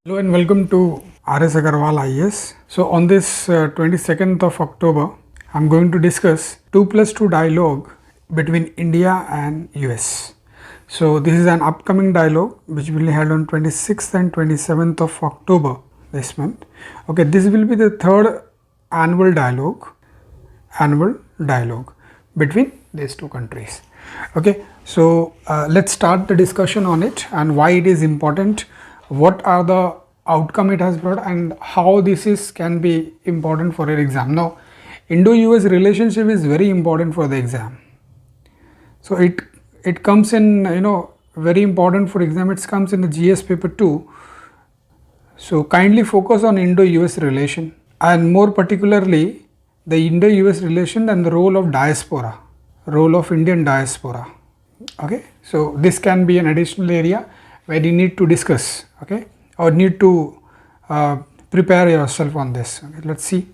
Hello and welcome to RS Agarwal IAS. So on this 22nd of October, I'm going to discuss 2+2 dialogue between India and US. So this is an upcoming dialogue which will be held on 26th and 27th of October this month. Okay, this will be the third annual dialogue between these two countries. Okay, so let's start the discussion on it and why it is important, what are the outcome it has brought, and how this is can be important for your exam. Now Indo-US relationship is very important for the exam, so it comes in very important for exam. It comes in the GS paper 2. So kindly focus on Indo-US relation and more particularly the Indo-US relation and the role of diaspora, role of Indian diaspora. Okay, so this can be an additional area where you need to discuss, okay, or need to prepare yourself on this. Okay, let's see.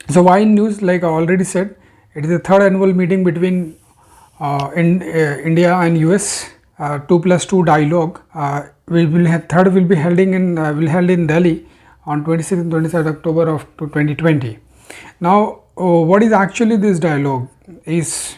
So why news? Like I already said, it is the third annual meeting between India and US. 2+2 dialogue third will be held in Delhi on 26th and 27th October of 2020. Now what is actually this dialogue is?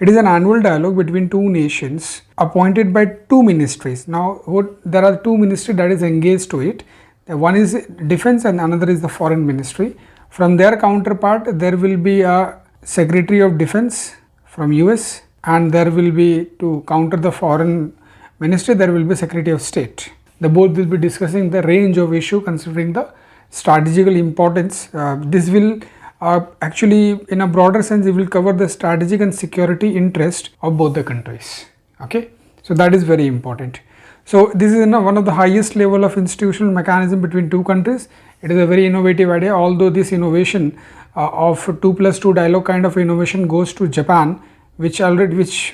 It is an annual dialogue between two nations appointed by two ministries. Now there are two ministries that is engaged to it. One is defense and another is the foreign ministry. From their counterpart there will be a secretary of defense from US, and there will be, to counter the foreign ministry, there will be secretary of state. The both will be discussing the range of issue considering the strategical importance. This will actually, in a broader sense, it will cover the strategic and security interest of both the countries. Okay, so that is very important. So this is one of the highest level of institutional mechanism between two countries. It is a very innovative idea, although this innovation of 2+2 dialogue kind of innovation goes to Japan, which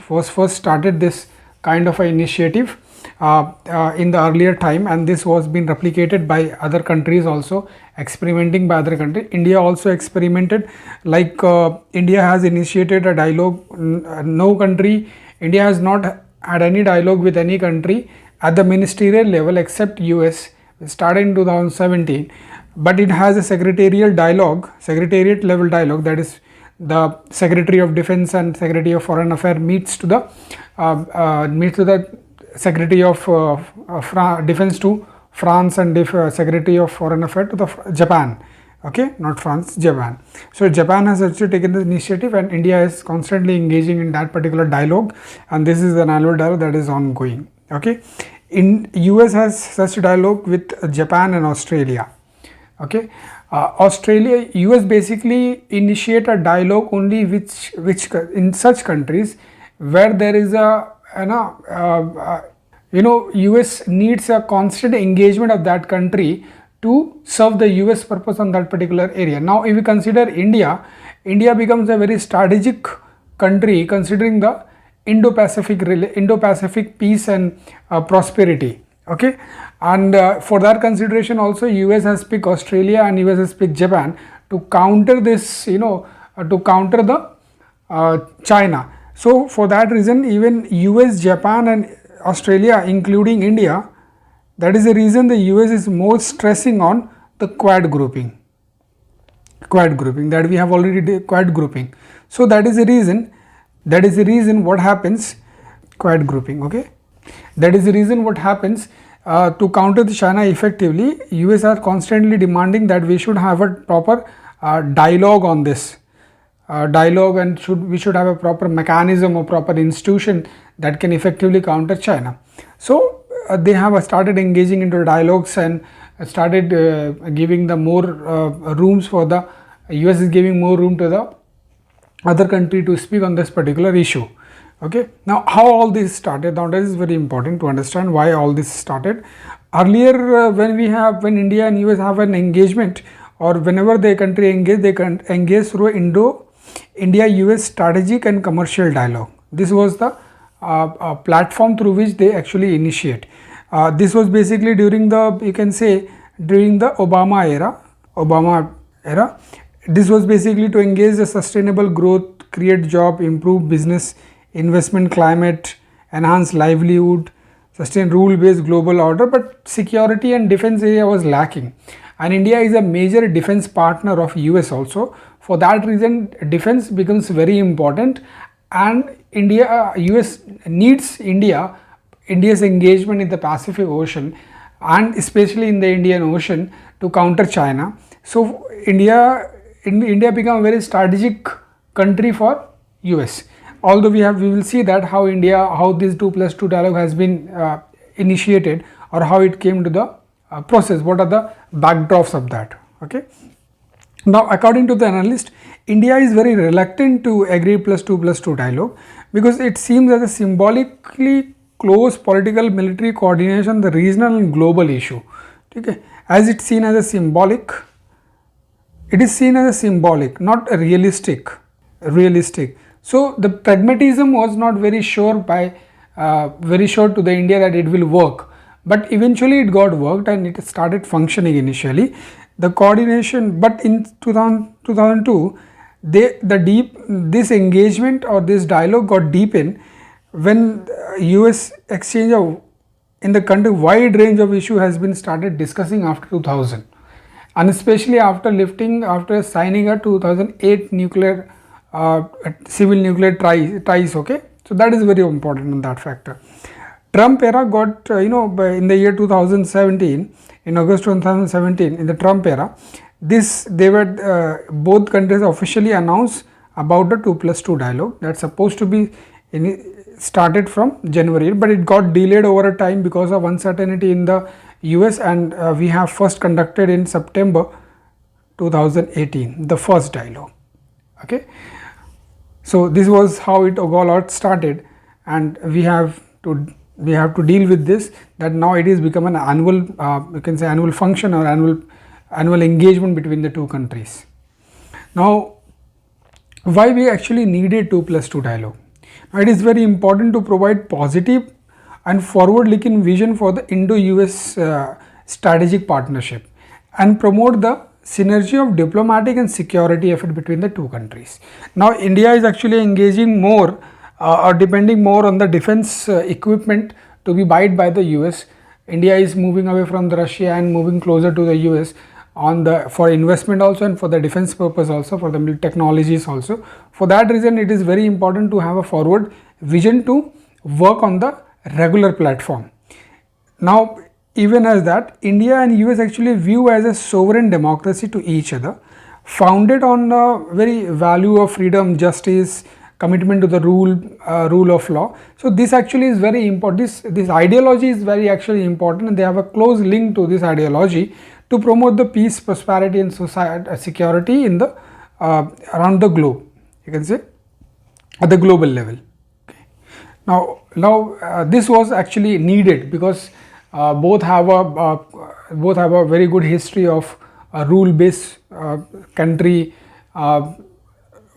was first started this kind of an initiative in the earlier time, and this was being replicated by other countries also, experimenting by other countries. India also experimented, like India has initiated a dialogue. India has not had any dialogue with any country at the ministerial level except US. It started in 2017, but it has a secretariat level dialogue, that is the Secretary of Defense and Secretary of Foreign Affairs meets to the Secretary of Defense to France and Secretary of Foreign Affairs to the Japan. Okay, not France, Japan. So Japan has actually taken the initiative, and India is constantly engaging in that particular dialogue, and this is an annual dialogue that is ongoing. Okay, in US has such dialogue with Japan and Australia. Okay, Australia, US basically initiate a dialogue only which in such countries where there is a US needs a constant engagement of that country to serve the US purpose on that particular area. Now if we consider India becomes a very strategic country considering the Indo-Pacific peace and prosperity. Okay, and for that consideration also US has picked Australia and US has picked Japan to counter this, to counter the China. So for that reason, even US, Japan and Australia, including India, that is the reason the US is more stressing on the quad grouping that we have already did, quad grouping. So that is the reason what happens, quad grouping. Okay, that is the reason what happens to counter the China effectively. US are constantly demanding that we should have a proper dialogue on this dialogue, and we should have a proper mechanism or proper institution that can effectively counter China. So they have started engaging into dialogues and started giving the more rooms for the US is giving more room to the other country to speak on this particular issue. Okay, now how all this started? Now that is very important to understand why all this started. Earlier when India and US have an engagement, or whenever the country engage, they can engage through India-US strategic and commercial dialogue. This was the platform through which they actually initiate. This was basically during the Obama era. This was basically to engage the sustainable growth, create job, improve business investment climate, enhance livelihood, sustain rule-based global order, but security and defense area was lacking. And India is a major defense partner of US also. For that reason, defense becomes very important, and US needs India's engagement in the Pacific Ocean and especially in the Indian Ocean to counter China. So India became a very strategic country for US. Although we will see that how this 2+2 dialogue has been initiated, or how it came to the process, what are the backdrops of that. Okay. Now, according to the analyst, India is very reluctant to agree +2+2 dialogue because it seems as a symbolically close political military coordination, the regional and global issue. Okay. As it's seen as a symbolic, it is seen as a symbolic, not a realistic. So the pragmatism was not very sure to the India that it will work, but eventually it got worked and it started functioning initially. The coordination, but in 2002, this engagement or this dialogue got deepened when US exchange of in the country wide range of issue has been started discussing after 2000, and especially after signing a 2008 nuclear civil nuclear ties. Okay, so that is very important in that factor. Trump era got in the year 2017, in August 2017, in the Trump era, both countries officially announced about the 2+2 dialogue that's supposed to be started from January, but it got delayed over a time because of uncertainty in the US, and we have first conducted in September 2018 the first dialogue. Okay, so this was how it all started, and we have to deal with this, that now it is become an annual you can say annual function or annual engagement between the two countries. Now, why we actually needed 2+2 dialogue? Now, it is very important to provide positive and forward-looking vision for the Indo-US strategic partnership and promote the synergy of diplomatic and security effort between the two countries. Now, India is actually engaging more or depending more on the defense equipment to be bought by the US. India is moving away from the Russia and moving closer to the US for investment also, and for the defense purpose also, for the technologies also. For that reason, it is very important to have a forward vision to work on the regular platform. Now, even as that, India and US actually view as a sovereign democracy to each other, founded on the very value of freedom, justice, commitment to the rule of law. So this actually is very important. This ideology is very actually important, and they have a close link to this ideology to promote the peace, prosperity, and security in the around the globe. You can say at the global level. Okay. Now this was actually needed because both have a very good history of a rule-based country.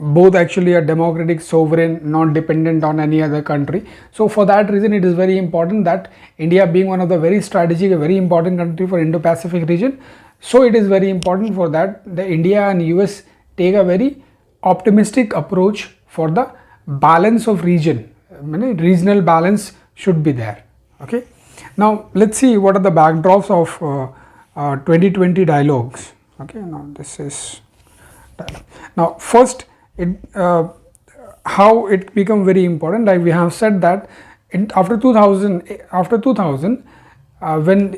Both actually are democratic, sovereign, not dependent on any other country. So for that reason, it is very important that India, being one of the very strategic, a very important country for Indo-Pacific region, so it is very important for that the India and US take a very optimistic approach for the balance of region. Regional balance should be there. Okay. Now let's see what are the backdrops of 2020 dialogues. Okay. Now this is dialogue. Now first, how it become very important, like we have said that after 2000 when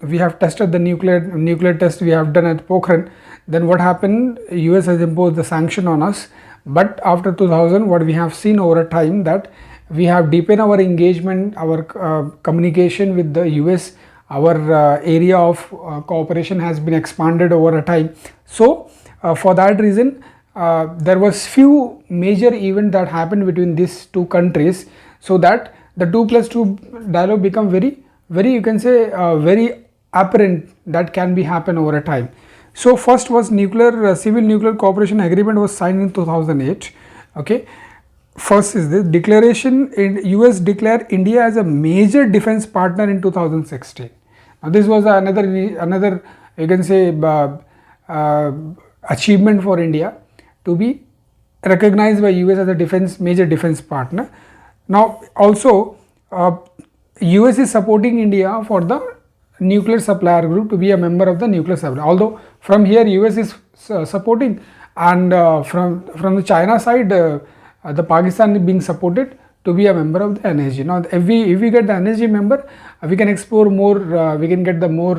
we have tested the nuclear test we have done at Pokhran, then what happened, US has imposed the sanction on us. But after 2000, what we have seen over a time, that we have deepened our engagement, our communication with the US, our area of cooperation has been expanded over a time. So for that reason, there was few major events that happened between these two countries, so that the 2+2 dialogue become very you can say very apparent that can be happen over a time. So first was civil nuclear cooperation agreement was signed in 2008. Okay, first is this declaration. US declared India as a major defense partner in 2016. Now this was another you can say achievement for India, to be recognized by US as a major defense partner. Now also US is supporting India for the nuclear supplier group to be a member of the nuclear supplier. Although from here US is supporting, and from the China side, the Pakistan is being supported to be a member of the NSG. Now, if we get the NSG member, we can explore more. We can get the more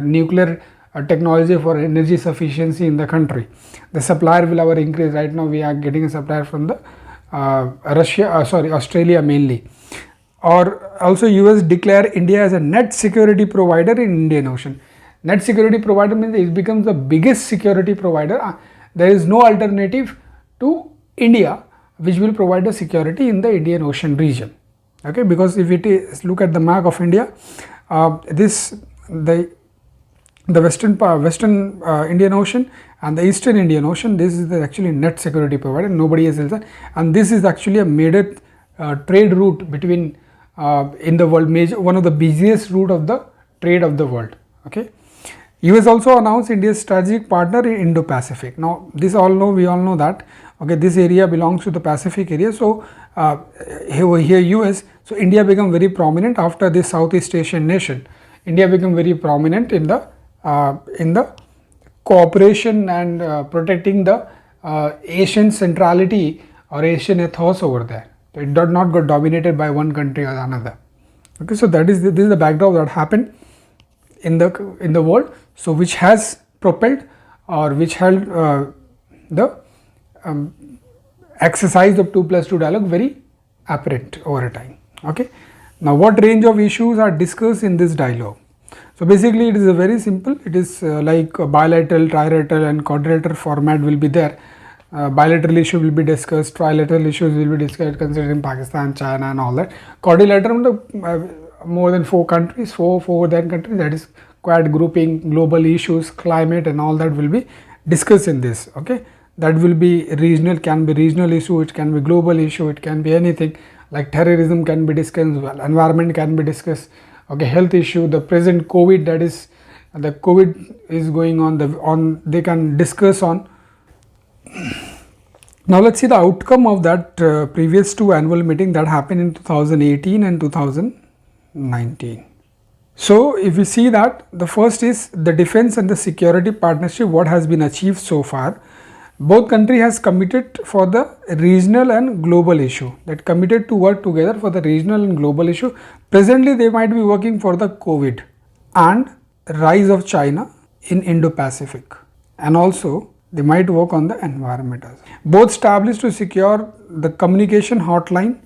nuclear technology for energy sufficiency in the country. The supplier will our increase. Right now, we are getting a supplier from the Australia mainly. Or also US declare India as a net security provider in Indian Ocean. Net security provider means it becomes the biggest security provider. There is no alternative to India which will provide the security in the Indian Ocean region. Okay, because if it is look at the map of India, the western Indian Ocean and the eastern Indian Ocean, this is the actually net security provider. Nobody else is there, and this is actually a major trade route between in the world, one of the busiest route of the trade of the world. Okay, US also announced India's strategic partner in Indo-Pacific. Now, we all know that. Okay, this area belongs to the Pacific area. So here US, so India become very prominent after this Southeast Asian nation. India become very prominent in the cooperation and protecting the Asian centrality or Asian ethos over there. So it did not got dominated by one country or another. Okay, so this is the backdrop that happened in the world. So which has propelled or which held the exercise of 2+2 dialogue very apparent over a time. Okay, now what range of issues are discussed in this dialogue? So basically it is a very simple, it is like a bilateral, trilateral and quadrilateral format will be there. Bilateral issue will be discussed, trilateral issues will be discussed considering Pakistan, China and all that. Quadrilateral, more than 4 countries, four then countries, that is quad grouping, global issues, climate and all that will be discussed in this. Okay, that will be regional, can be regional issue, it can be global issue, it can be anything like terrorism can be discussed, environment can be discussed. Okay, health issue, the present COVID, that is the COVID is going on, they can discuss on. Now let's see the outcome of that previous 2 annual meeting that happened in 2018 and 2019. So if we see that, the first is the defense and the security partnership, what has been achieved so far. Both countries has committed for the regional and global issue, that committed to work together for the regional and global issue. Presently they might be working for the COVID and rise of China in Indo-Pacific, and also they might work on the environment as well. Both established to secure the communication hotline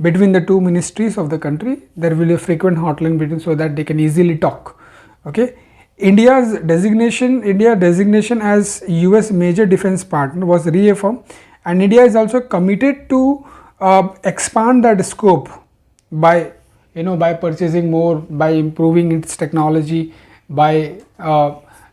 between the 2 ministries of the country. There will be a frequent hotline between, so that they can easily talk. Okay, India's designation as US major defense partner was reaffirmed, and India is also committed to expand that scope by purchasing more, by improving its technology, by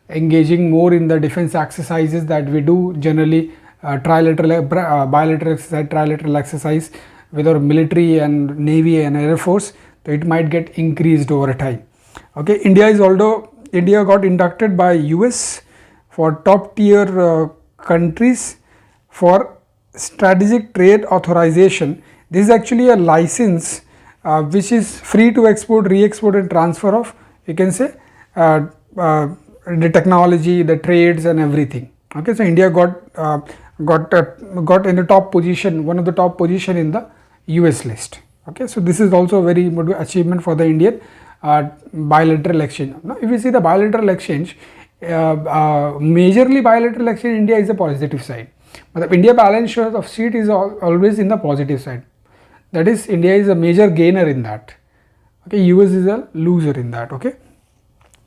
engaging more in the defense exercises that we do generally, bilateral exercise, trilateral exercise with our military and navy and air force. So it might get increased over time. Okay, India got inducted by US for top tier countries for strategic trade authorization. This is actually a license which is free to export, re-export and transfer of, you can say, the technology, the trades and everything. Okay, so India got in the top position, one of the top position in the US list. Okay, so this is also a very good achievement for the Indian bilateral exchange. Now, if you see the bilateral exchange, majorly bilateral exchange, India is a positive side. But the India balance sheet is always in the positive side. That is, India is a major gainer in that. Okay, US is a loser in that. Okay,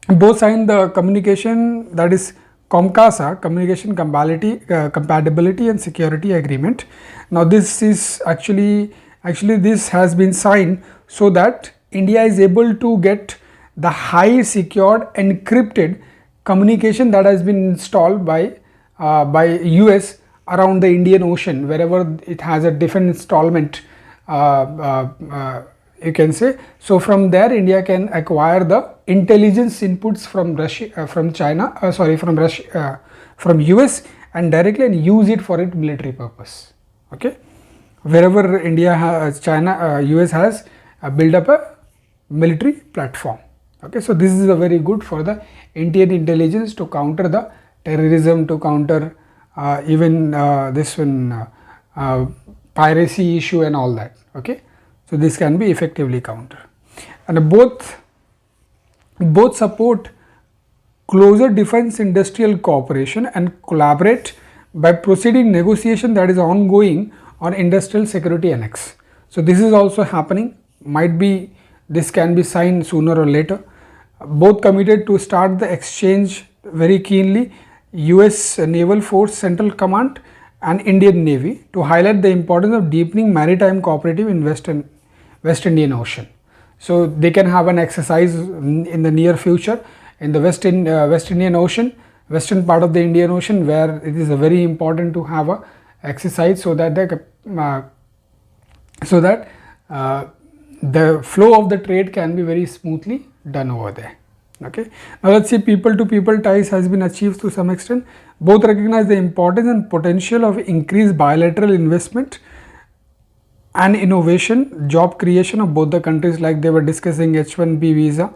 both signed the communication, that is COMCASA, Communication Compatibility and Security Agreement. Now this is actually this has been signed so that India is able to get the high secured encrypted communication that has been installed by US around the Indian Ocean, wherever it has a different installment, you can say. So from there India can acquire the intelligence inputs from from US and directly and use it for its military purpose. Okay, wherever India has, US has built up military platform. Okay, so this is a very good for the Indian intelligence to counter the terrorism, to counter even this one piracy issue and all that. Okay, so this can be effectively countered, and both support closer defense industrial cooperation and collaborate by proceeding negotiation that is ongoing on industrial security annex. So this is also happening, might be this can be signed sooner or later. Both committed to start the exchange very keenly, US Naval Force Central Command and Indian Navy, to highlight the importance of deepening maritime cooperative in West Indian Ocean. So they can have an exercise in the near future in the West Indian Ocean, western part of the Indian Ocean, where it is very important to have a exercise so that the flow of the trade can be very smoothly done over there. Okay. Now let's see, people to people ties has been achieved to some extent. Both recognize the importance and potential of increased bilateral investment and innovation, job creation of both the countries, like they were discussing H1B visa.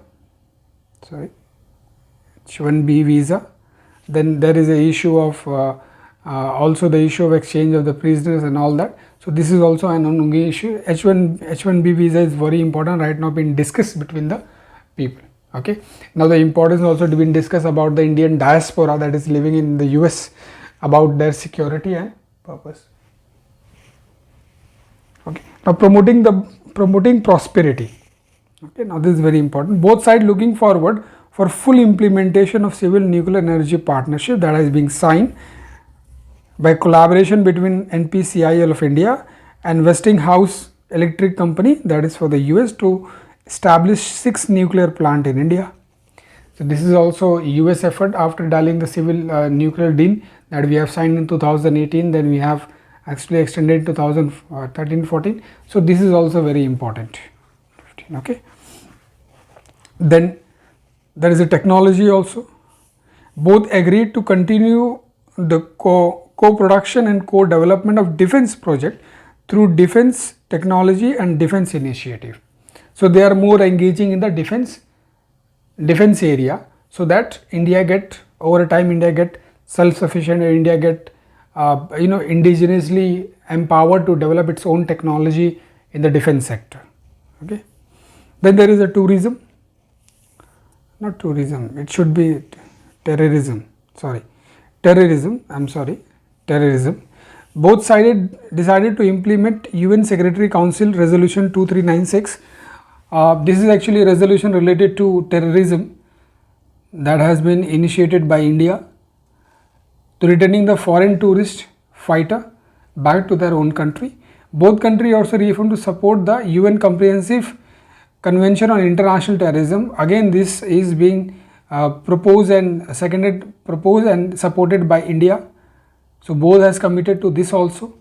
H1B visa. Then there is a issue of also the issue of exchange of the prisoners and all that. So this is also an ongoing issue. H1B visa is very important right now, being discussed between the people. Okay. Now the importance also been discussed about the Indian diaspora that is living in the US, about their security and purpose. Okay. Now promoting prosperity. Okay. Now this is very important. Both sides looking forward for full implementation of civil nuclear energy partnership that is being signed by collaboration between NPCIL of India and Westinghouse Electric Company, that is for the US, to establish 6 nuclear plant in India. So this is also US effort after dialing the civil nuclear deal that we have signed in 2018, then we have actually extended 2013-14. So this is also very important. Okay. Then there is a technology also. Both agreed to continue the co-production and co-development of defense project through defense technology and defense initiative. So they are more engaging in the defense area, so that India get, over time India get self-sufficient, India get indigenously empowered to develop its own technology in the defense sector. Okay. Then there is a tourism. Not tourism, it should be terrorism. Both sides decided to implement UN Secretary Council Resolution 2396. This is actually a resolution related to terrorism that has been initiated by India, to returning the foreign tourist fighter back to their own country. Both countries also reaffirmed to support the UN Comprehensive Convention on International Terrorism. Again, this is being proposed and supported by India. So both has committed to this also.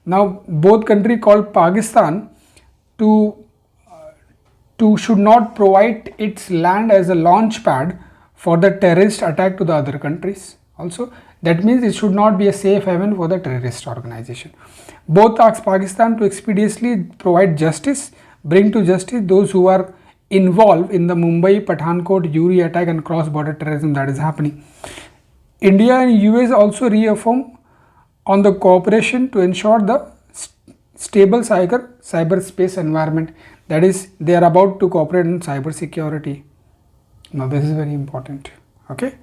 Now both countries called Pakistan to should not provide its land as a launch pad for the terrorist attack to the other countries also. That means it should not be a safe haven for the terrorist organization. Both asked Pakistan to expeditiously provide justice, bring to justice those who are involved in the Mumbai, Pathankot, Uri attack and cross-border terrorism that is happening. India and US also reaffirm on the cooperation to ensure the stable cyberspace environment, that is they are about to cooperate in cyber security. Now this is very important. Okay,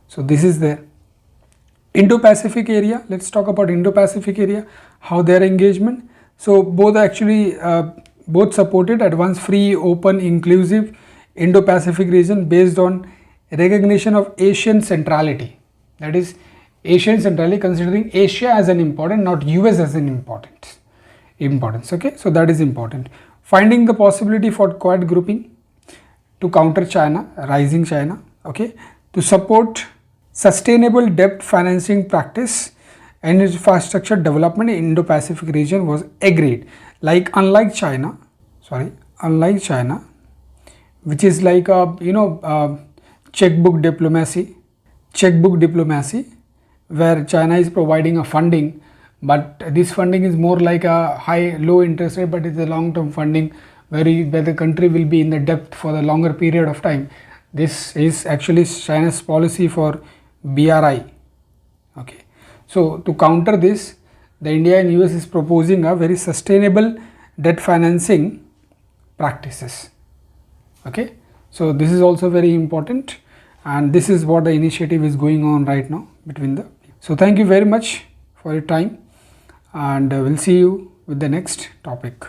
so this is there. Indo-Pacific area, let's talk about Indo-Pacific area, how their engagement. So both actually both supported advanced, free, open, inclusive Indo-Pacific region based on recognition of Asian centrality, that is Asian centrality, considering Asia as an important, not US as an importance. Okay, so that is important. Finding the possibility for Quad grouping to counter China, rising China. Okay, to support sustainable debt financing practice and infrastructure development in Indo-Pacific region was agreed. Like unlike China, which is like a checkbook diplomacy, where China is providing a funding, but this funding is more like a low interest rate, but it's a long term funding where the country will be in the debt for the longer period of time. This is actually China's policy for BRI. Okay, so to counter this, the India and US is proposing a very sustainable debt financing practices. Okay, so this is also very important, and this is what the initiative is going on right now between the. So thank you very much for your time, and we'll see you with the next topic.